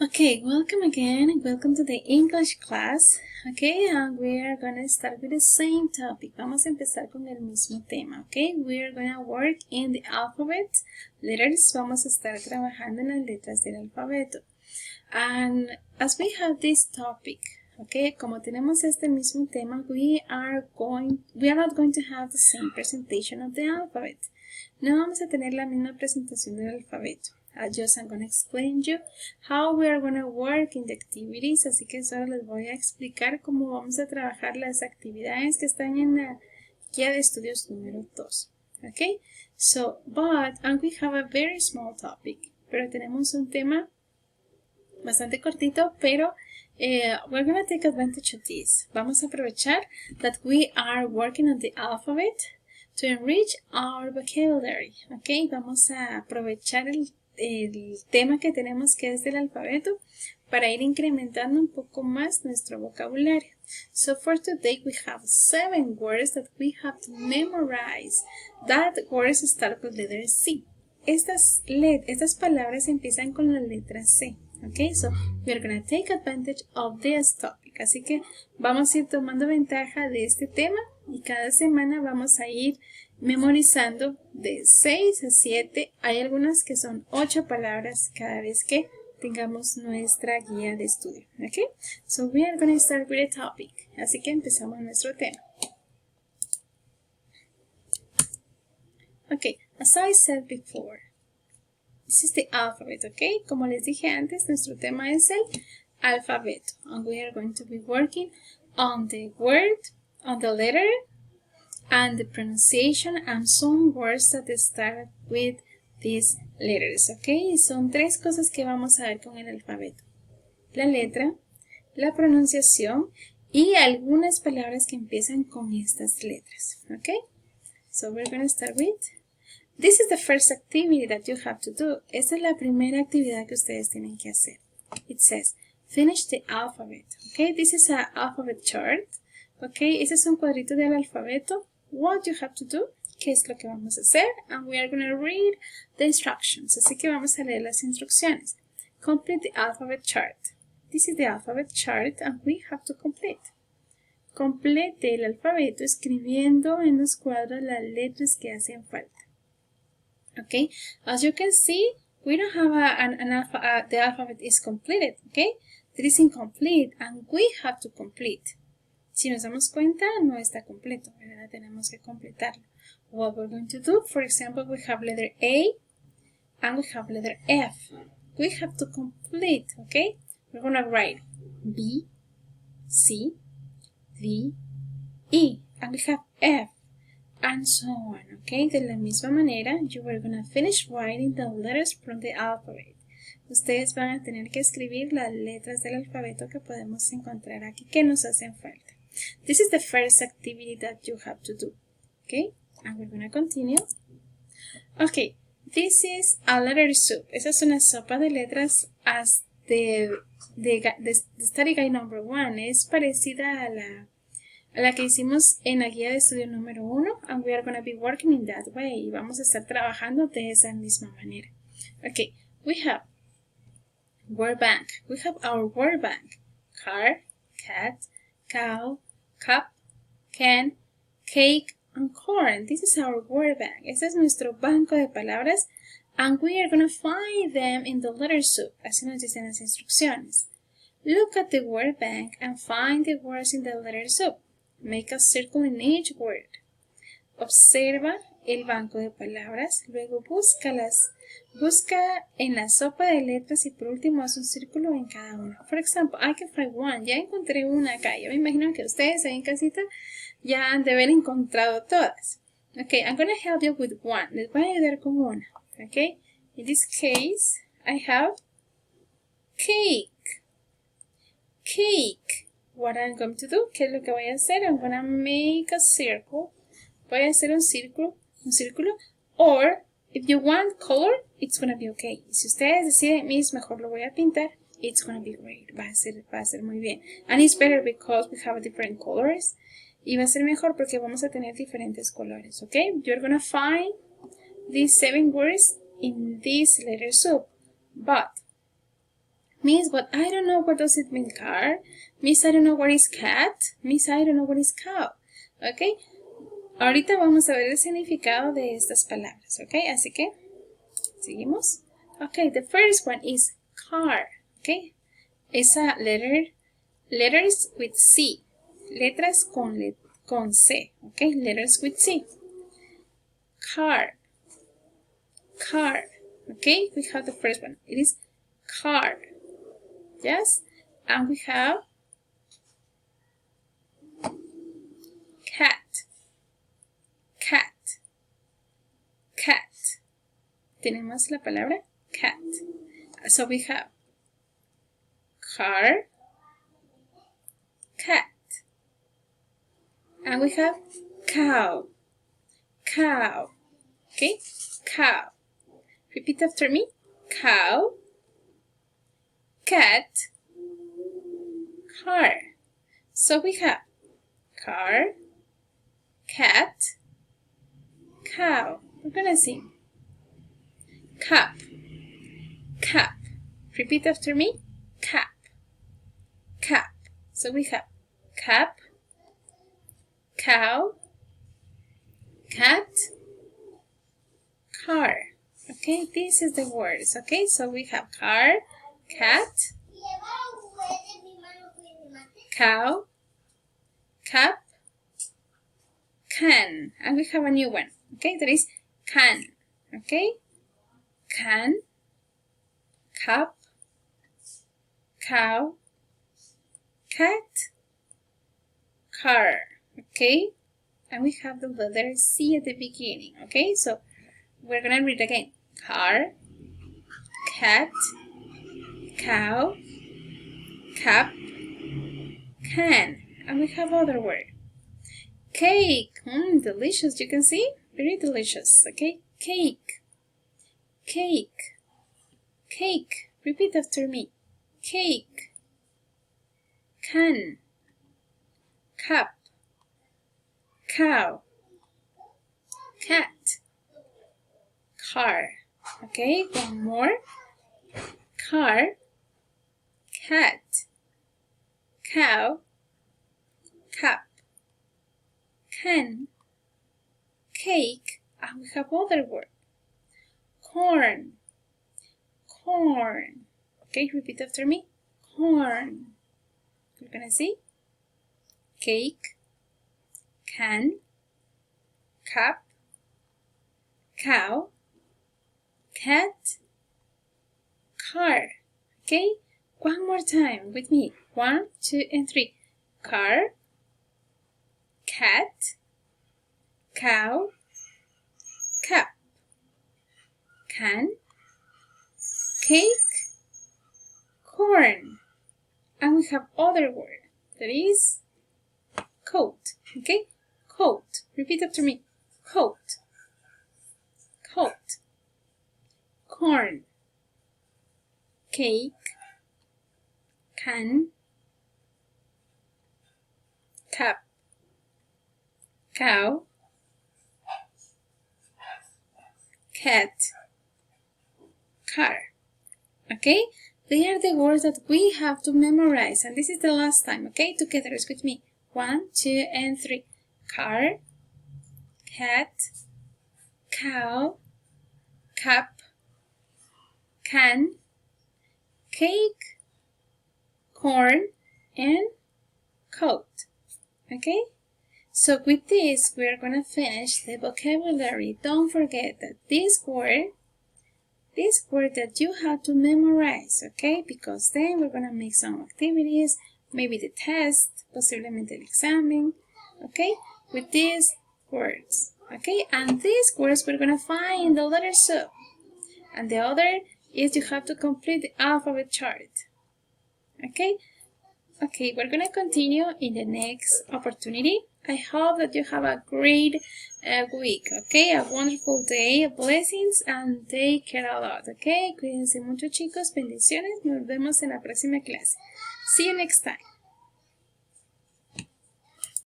Okay, welcome again and welcome to the English class. Okay, we are gonna start with the same topic. Vamos a empezar con el mismo tema. Okay, we are gonna work in the alphabet letters. Vamos a estar trabajando en las letras del alfabeto. And as we have this topic, okay, como tenemos este mismo tema, we are not going to have the same presentation of the alphabet. No vamos a tener la misma presentación del alfabeto. I'm going to explain you how we are going to work in the activities. Así que solo les voy a explicar cómo vamos a trabajar las actividades que están en la guía de estudios número 2. Okay? So, and we have a very small topic. Pero tenemos un tema bastante cortito, pero we're going to take advantage of this. Vamos a aprovechar that we are working on the alphabet to enrich our vocabulary. Okay? Vamos a aprovechar el tema que tenemos, que es del alfabeto, para ir incrementando un poco más nuestro vocabulario. So for today we have 7 words that we have to memorize. That words start with letter C. Estas palabras empiezan con la letra C. Okay, so we are going to take advantage of this topic. Así que vamos a ir tomando ventaja de este tema y cada semana vamos a ir memorizando de 6 a 7. Hay algunas que son 8 palabras cada vez que tengamos nuestra guía de estudio. Okay, so we are going to start with a topic. Así que empezamos nuestro tema. Okay, as I said before, this is the alphabet, okay? Como les dije antes, nuestro tema es el alfabeto. And we are going to be working on the word, on the letter, and the pronunciation, and some words that start with these letters, okay? Son 3 cosas que vamos a ver con el alfabeto. La letra, la pronunciación y algunas palabras que empiezan con estas letras, okay? So we're going to start with... This is the first activity that you have to do. Esta es la primera actividad que ustedes tienen que hacer. It says, finish the alphabet. Okay, this is an alphabet chart. Okay, ese es un cuadrito del alfabeto. What you have to do, qué es lo que vamos a hacer. And we are going to read the instructions. Así que vamos a leer las instrucciones. Complete the alphabet chart. This is the alphabet chart and we have to complete. Complete el alfabeto escribiendo en los cuadros las letras que hacen falta. Okay, as you can see, we don't have the alphabet is completed, okay? It is incomplete and we have to complete. Si nos damos cuenta, no está completo, ¿verdad? Tenemos que completarlo. What we're going to do, for example, we have letter A and we have letter F. We have to complete, okay? We're going to write B, C, D, E, and we have F. And so on, okay? De la misma manera, you are going to finish writing the letters from the alphabet. Ustedes van a tener que escribir las letras del alfabeto que podemos encontrar aquí que nos hacen falta. This is the first activity that you have to do, okay? And we're going to continue. Okay, this is a letter soup. Esa es una sopa de letras as the study guide number 1. Es parecida a la que hicimos en la guía de estudio número 1, and we are going to be working in that way. Y vamos a estar trabajando de esa misma manera. Okay, we have word bank. We have our word bank. Car, cat, cow, cup, can, cake, and corn. This is our word bank. Este es nuestro banco de palabras, and we are going to find them in the letter soup. Así nos dicen las instrucciones. Look at the word bank and find the words in the letter soup. Make a circle in each word. Observa el banco de palabras, luego búscalas. Busca en la sopa de letras y por último haz un círculo en cada una. For example, I can find one. Ya encontré una acá. Yo me imagino que ustedes ahí en casita ya han de haber encontrado todas. Okay, I'm going to help you with one. Les voy a ayudar con una. Okay, in this case, I have cake. Cake. What I'm going to do, ¿qué es lo que voy a hacer? I'm going to make a circle. Voy a hacer un círculo, or if you want color, it's going to be okay. Si ustedes deciden, mis, mejor lo voy a pintar, it's going to be great. Va a ser muy bien. And it's better because we have different colors. Y va a ser mejor porque vamos a tener diferentes colores, okay? You're going to find these 7 words in this letter soup. But Miss, but I don't know what does it mean car. Miss, I don't know what is cat. Miss, I don't know what is cow. Okay. Ahorita vamos a ver el significado de estas palabras. Okay. Así que seguimos. Okay. The first one is car. Okay. Es a letters with C. Letras con C. Okay. Letters with C. Car. Car. Okay. We have the first one. It is car. Yes. And we have cat. Cat. Cat. Tenemos la palabra cat. So we have car, cat. And we have cow. Cow. Okay? Cow. Repeat after me. Cow, cat, car. So we have car, cat, cow. We're gonna sing. Cap, cap. Repeat after me. Cap, cap. So we have cap, cow, cat, car. Okay, this is the words. Okay, so we have car, cat, cow, cap, can. And we have a new one. Okay, that is can. Okay, can, cap, cow, cat, car. Okay, and we have the letter C at the beginning. Okay, so we're gonna read again. Car, cat, cow, cap, can. And we have other word. Cake. Delicious, you can see? Very delicious. Okay, cake. Cake. Cake. Repeat after me. Cake. Can. Cup. Cow. Cat. Car. Okay, one more. Car, cat, cow, cup, can, cake, and we have other word. Corn, corn. Okay, repeat after me. Corn. You're gonna see cake, can, cup, cow, cat, car. Okay, one more time with me. 1, 2, and 3. Car, cat, cow, cup, can, cake, corn. And we have other word that is coat. Okay, coat. Repeat after me. Coat, coat, corn, cake, can, cup, cow, cat, car. Okay, they are the words that we have to memorize, and this is the last time. Okay, together with me. 1, 2, and 3. Car, cat, cow, cup, can, cake, corn, and coat. Okay? So with this, we are going to finish the vocabulary. Don't forget that this word that you have to memorize, okay? Because then we're going to make some activities, maybe the test, posiblemente el examen, okay? With these words, okay? And these words we're going to find in the letter S. And the other is you have to complete the alphabet chart, okay? Okay, we're going to continue in the next opportunity. I hope that you have a great week, okay? A wonderful day, blessings, and take care a lot, okay? Cuídense mucho, chicos. Bendiciones. Nos vemos en la próxima clase. See you next time.